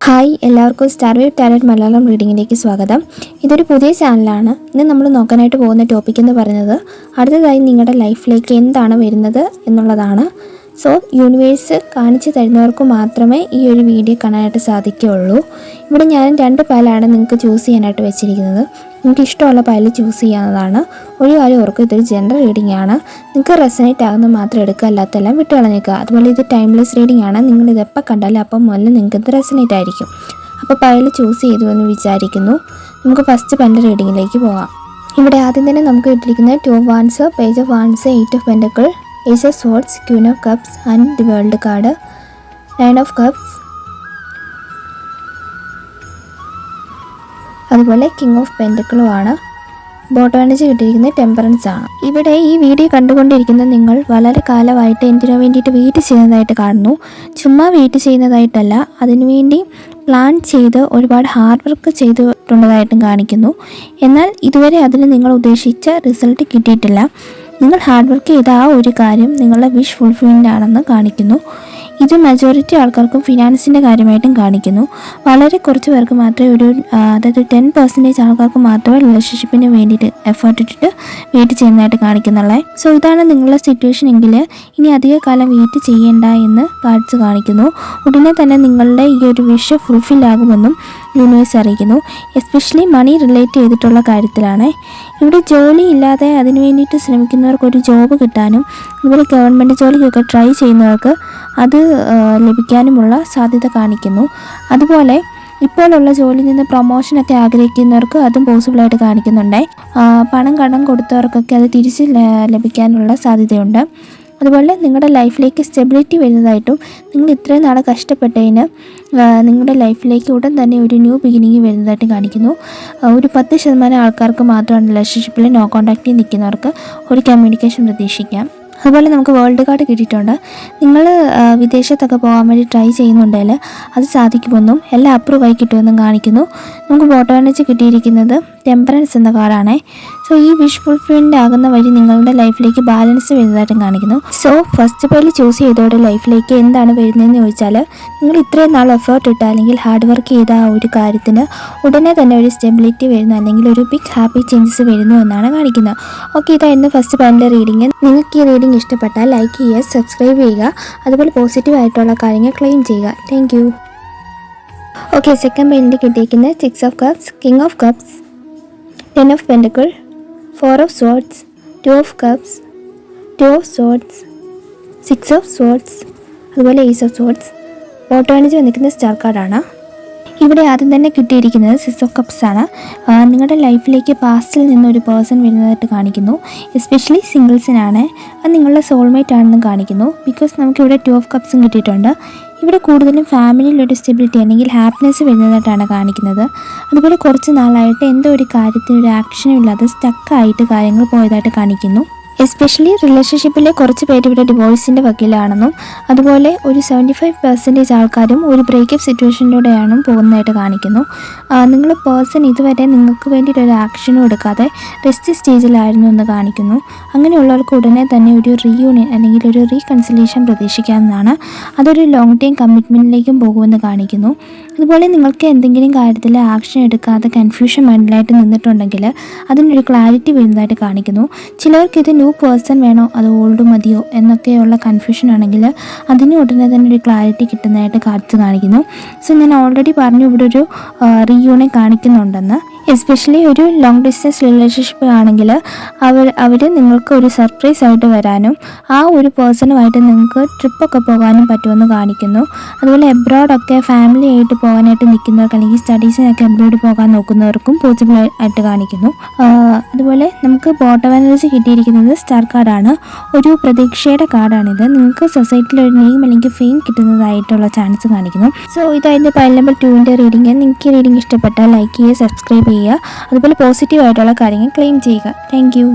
Hi, എല്ലാവർക്കും star wave talent Malayalam റീഡിങ്ങിലേക്ക് സ്വാഗതം. ഇതൊരു പുതിയ ചാനലാണ്. ഇന്ന് നമ്മൾ നോക്കാനായിട്ട് പോകുന്ന ടോപ്പിക് എന്ന് പറയുന്നത് അടുത്തതായി നിങ്ങളുടെ ലൈഫിലേക്ക് എന്താണ് വരുന്നത് എന്നുള്ളതാണ്. സോ യൂണിവേഴ്സ് കാണിച്ചു തരുന്നവർക്ക് മാത്രമേ ഈ ഒരു വീഡിയോ കാണാനായിട്ട് സാധിക്കുകയുള്ളൂ. ഇവിടെ ഞാൻ 2 പാലാണ് നിങ്ങൾക്ക് ചൂസ് ചെയ്യാനായിട്ട് വെച്ചിരിക്കുന്നത്. നിങ്ങൾക്ക് ഇഷ്ടമുള്ള പാല് ചൂസ് ചെയ്യാവുന്നതാണ്. ഒരു കാര്യം ഓർക്കുക, ഇതൊരു ജനറൽ റീഡിംഗ് ആണ്. നിങ്ങൾക്ക് റെസനേറ്റ് ആകുന്നത് മാത്രം എടുക്കുക, അല്ലാത്തെല്ലാം വിട്ടുകളഞ്ഞേക്കുക. അതുപോലെ ഇത് ടൈംലെസ് റീഡിംഗ് ആണ്. നിങ്ങളിത് എപ്പോൾ കണ്ടാലും അപ്പം മുതൽ നിങ്ങൾക്ക് ഇത് റെസനേറ്റ് ആയിരിക്കും. അപ്പോൾ പാല് ചൂസ് ചെയ്തു എന്ന് വിചാരിക്കുന്നു. നമുക്ക് ഫസ്റ്റ് പാലിൻ്റെ റീഡിങ്ങിലേക്ക് പോകാം. ഇവിടെ ആദ്യം തന്നെ നമുക്ക് ഇട്ടിരിക്കുന്നത് 2 of Wands, Page of Wands, 8 of Pentacles, Ace of Swords, Queen of Cups and the World card, 9 of Cups, അതുപോലെ കിങ് ഓഫ് പെൻറ്റക്കിളും ആണ്. ബോട്ടം എനർജി കിട്ടിയിരിക്കുന്നത് ടെമ്പറൻസ് ആണ്. ഇവിടെ ഈ വീഡിയോ കണ്ടുകൊണ്ടിരിക്കുന്ന നിങ്ങൾ വളരെ കാലമായിട്ട് എന്തിനു വേണ്ടിയിട്ട് വെയിറ്റ് ചെയ്യുന്നതായിട്ട് കാണുന്നു. ചുമ്മാ വെയിറ്റ് ചെയ്യുന്നതായിട്ടല്ല, അതിനുവേണ്ടി പ്ലാൻ ചെയ്ത് ഒരുപാട് ഹാർഡ് വർക്ക് ചെയ്തിട്ടുള്ളതായിട്ടും കാണിക്കുന്നു. എന്നാൽ ഇതുവരെ അതിന് നിങ്ങൾ ഉദ്ദേശിച്ച റിസൾട്ട് കിട്ടിയിട്ടില്ല. നിങ്ങൾ ഹാർഡ് വർക്ക് ചെയ്ത ആ ഒരു കാര്യം നിങ്ങളുടെ വിഷ് ഫുൾഫിൽമെൻ്റ് ആണെന്ന് കാണിക്കുന്നു. ഇത് മെജോറിറ്റി ആൾക്കാർക്കും ഫിനാൻസിൻ്റെ കാര്യമായിട്ടും കാണിക്കുന്നു. വളരെ കുറച്ച് പേർക്ക് മാത്രമേ അതായത് 10% ആൾക്കാർക്ക് മാത്രമേ റിലേഷൻഷിപ്പിന് വേണ്ടിയിട്ട് എഫേർട്ട് ഇട്ടിട്ട് വെയിറ്റ് ചെയ്യുന്നതായിട്ട് കാണിക്കുന്നുള്ളത്. സോ ഇതാണ് നിങ്ങളുടെ സിറ്റുവേഷൻ എങ്കിൽ ഇനി അധിക കാലം വെയിറ്റ് ചെയ്യേണ്ട എന്ന് കാണിച്ച് കാണിക്കുന്നു. ഉടനെ തന്നെ നിങ്ങളുടെ ഈ ഒരു വിഷ് ഫുൾഫിൽ ആകുമെന്നും യൂണിവേഴ്സ് അറിയിക്കുന്നു. എസ്പെഷ്യലി മണി റിലേറ്റ് ചെയ്തിട്ടുള്ള കാര്യത്തിലാണ്. ഇവിടെ ജോലി ഇല്ലാതെ അതിനു വേണ്ടിയിട്ട് ശ്രമിക്കുന്നവർക്ക് ഒരു ജോബ് കിട്ടാനും അതുപോലെ ഗവൺമെൻറ് ജോലിക്കൊക്കെ ട്രൈ ചെയ്യുന്നവർക്ക് അത് ലഭിക്കാനുമുള്ള സാധ്യത കാണിക്കുന്നു. അതുപോലെ ഇപ്പോഴുള്ള ജോലിയിൽ നിന്ന് പ്രൊമോഷനൊക്കെ ആഗ്രഹിക്കുന്നവർക്ക് അതും പോസിബിളായിട്ട് കാണിക്കുന്നുണ്ട്. പണം കടം കൊടുത്തവർക്കൊക്കെ അത് തിരിച്ച് ലഭിക്കാനുള്ള സാധ്യതയുണ്ട്. അതുപോലെ നിങ്ങളുടെ ലൈഫിലേക്ക് സ്റ്റെബിലിറ്റി വരുന്നതായിട്ടും നിങ്ങൾ ഇത്രയും നാളെ കഷ്ടപ്പെട്ടതിന് നിങ്ങളുടെ ലൈഫിലേക്ക് ഉടൻ തന്നെ ഒരു ന്യൂ ബിഗിനിങ് വരുന്നതായിട്ടും കാണിക്കുന്നു. ഒരു 10% ആൾക്കാർക്ക് മാത്രമാണ് റിലേഷൻഷിപ്പിൽ നോ കോൺടാക്റ്റിൽ നിൽക്കുന്നവർക്ക് ഒരു കമ്മ്യൂണിക്കേഷൻ പ്രതീക്ഷിക്കാം. അതുപോലെ നമുക്ക് വേൾഡ് കാർഡ് കിട്ടിയിട്ടുണ്ട്. നിങ്ങൾ വിദേശത്തൊക്കെ പോകാൻ വേണ്ടി ട്രൈ ചെയ്യുന്നുണ്ടെങ്കിൽ അത് സാധിക്കുമെന്നും എല്ലാം അപ്രൂവായി കിട്ടുമെന്നും കാണിക്കുന്നു. നമുക്ക് ബോട്ടം എനർജി കിട്ടിയിരിക്കുന്നത് ടെമ്പറൻസ് എന്ന കാർഡാണ്. സോ ഈ വിഷ് ഫുൾഫിൽമെൻ്റ് ആകുന്ന വഴി നിങ്ങളുടെ ലൈഫിലേക്ക് ബാലൻസ് വരുന്നതായിട്ടും കാണിക്കുന്നു. സോ ഫസ്റ്റ് പേരിൽ ചൂസ് ചെയ്തോടെ ലൈഫിലേക്ക് എന്താണ് വരുന്നതെന്ന് ചോദിച്ചാൽ നിങ്ങൾ ഇത്രയും നാൾ എഫേർട്ട് ഇട്ട അല്ലെങ്കിൽ ഹാർഡ് വർക്ക് ചെയ്ത ആ ഒരു കാര്യത്തിന് ഉടനെ തന്നെ ഒരു സ്റ്റെബിലിറ്റി വരുന്നു അല്ലെങ്കിൽ ഒരു ബിഗ് ഹാപ്പി ചേഞ്ചസ് വരുന്നു എന്നാണ് കാണിക്കുന്നത്. ഓക്കെ, ഇതായിരുന്നു ഫസ്റ്റ് പാലിൻ്റെ റീഡിങ്. നിങ്ങൾക്ക് ഈ റീഡിംഗ് ഇഷ്ടപ്പെട്ടാൽ ലൈക്ക് ചെയ്യുക, സബ്സ്ക്രൈബ് ചെയ്യുക, അതുപോലെ പോസിറ്റീവായിട്ടുള്ള കാര്യങ്ങൾ ക്ലെയിം ചെയ്യുക. Thank you. ഓക്കെ, സെക്കൻഡ് പാലിൻ്റെ കിട്ടിയിരിക്കുന്നത് 6 of Cups, King of Cups, 10 of Pentacles, 4 of Swords, 2 of Cups, 2 of Swords, 6 of Swords, അതുപോലെ Ace of Swords. Bottom energy വന്നിരിക്കുന്ന സ്റ്റാർ കാർഡാണ്. ഇവിടെ ആദ്യം തന്നെ കിട്ടിയിരിക്കുന്നത് 6 of Cups ആണ്. നിങ്ങളുടെ ലൈഫിലേക്ക് പാസ്റ്റിൽ നിന്നൊരു പേഴ്സൺ വരുന്നതായിട്ട് കാണിക്കുന്നു. എസ്പെഷ്യലി സിംഗിൾസിനാണ്. അത് നിങ്ങളുടെ സോൾമേറ്റ് ആണെന്ന് കാണിക്കുന്നു. ബിക്കോസ് നമുക്കിവിടെ 2 of Cups കിട്ടിയിട്ടുണ്ട്. ഇവിടെ കൂടുതലും ഫാമിലിയിലൊരു സ്റ്റെബിലിറ്റി അല്ലെങ്കിൽ ഹാപ്പിനെസ് വരുന്നതായിട്ടാണ് കാണിക്കുന്നത്. അതുപോലെ കുറച്ച് നാളായിട്ട് എന്തോ ഒരു കാര്യത്തിനൊരു ആക്ഷനും ഇല്ലാതെ സ്റ്റക്കായിട്ട് കാര്യങ്ങൾ പോയതായിട്ട് കാണിക്കുന്നു. എസ്പെഷ്യലി റിലേഷൻഷിപ്പിലെ കുറച്ച് പേര് ഇവിടെ ഡിവോഴ്സിൻ്റെ വക്കീലാണെന്നും അതുപോലെ ഒരു 75% ആൾക്കാരും ഒരു ബ്രേക്കപ്പ് സിറ്റുവേഷനിലൂടെയാണ് പോകുന്നതായിട്ട് കാണിക്കുന്നു. നിങ്ങൾ പേഴ്സൺ ഇതുവരെ നിങ്ങൾക്ക് വേണ്ടിയിട്ട് ഒരു ആക്ഷനും എടുക്കാതെ റെസ്റ്റ് സ്റ്റേജിലായിരുന്നു എന്ന് കാണിക്കുന്നു. അങ്ങനെയുള്ളവർക്ക് ഉടനെ തന്നെ ഒരു റീയൂണിയൻ അല്ലെങ്കിൽ ഒരു റീകൺസിലേഷൻ പ്രതീക്ഷിക്കാവുന്നതാണ്. അതൊരു ലോങ് ടൈം കമ്മിറ്റ്മെൻറ്റിലേക്കും പോകുമെന്ന് കാണിക്കുന്നു. അതുപോലെ നിങ്ങൾക്ക് എന്തെങ്കിലും കാര്യത്തിൽ ആക്ഷൻ എടുക്കാതെ കൺഫ്യൂഷൻ മൈൻഡിലായിട്ട് നിന്നിട്ടുണ്ടെങ്കിൽ അതിനൊരു ക്ലാരിറ്റി വരുന്നതായിട്ട് കാണിക്കുന്നു. ചിലർക്ക് ഇത് ന്യൂ പേഴ്സൺ വേണോ അതോ ഓൾഡ് മതിയോ എന്നൊക്കെയുള്ള കൺഫ്യൂഷൻ ആണെങ്കിൽ അതിന് ഉടനെ തന്നെ ഒരു ക്ലാരിറ്റി കിട്ടുന്നതായിട്ട് കാണിക്കുന്നു. സോ ഞാൻ ഓൾറെഡി പറഞ്ഞു ഇവിടെ ഒരു റീയൂണിയൻ കാണിക്കുന്നുണ്ടെന്ന്. എസ്പെഷ്യലി ഒരു ലോങ് ഡിസ്റ്റൻസ് റിലേഷൻഷിപ്പ് ആണെങ്കിൽ അവർ നിങ്ങൾക്ക് ഒരു സർപ്രൈസ് ആയിട്ട് വരാനും ആ ഒരു പേഴ്സണുമായിട്ട് നിങ്ങൾക്ക് ട്രിപ്പൊക്കെ പോകാനും പറ്റുമെന്ന് കാണിക്കുന്നു. അതുപോലെ എബ്രോഡൊക്കെ ഫാമിലി ആയിട്ട് പോകാനായിട്ട് നിൽക്കുന്നവർക്ക് അല്ലെങ്കിൽ സ്റ്റഡീസിനൊക്കെ എബ്രോഡ് പോകാൻ നോക്കുന്നവർക്കും പോസിബിൾ ആയിട്ട് കാണിക്കുന്നു. അതുപോലെ നമുക്ക് ബോട്ടം എനർജി കിട്ടിയിരിക്കുന്നത് സ്റ്റാർ കാർഡാണ്. ഒരു പ്രതീക്ഷയുടെ കാർഡാണിത്. നിങ്ങൾക്ക് സൊസൈറ്റിയിൽ ഒരു നെയിം അല്ലെങ്കിൽ ഫെയിം കിട്ടുന്നതായിട്ടുള്ള ചാൻസ് കാണിക്കുന്നു. സോ ഇതായിരുന്നു പൈൽ നമ്പർ 2ൻ്റെ റീഡിംഗ്. നിങ്ങൾക്ക് ഈ റീഡിംഗ് ഇഷ്ടപ്പെട്ടാൽ ലൈക്ക് ചെയ്യുക, സബ്സ്ക്രൈബ് ചെയ്യുക, അതുപോലെ പോസിറ്റീവായിട്ടുള്ള കാര്യങ്ങൾ ക്ലെയിം ചെയ്യുക. Thank you.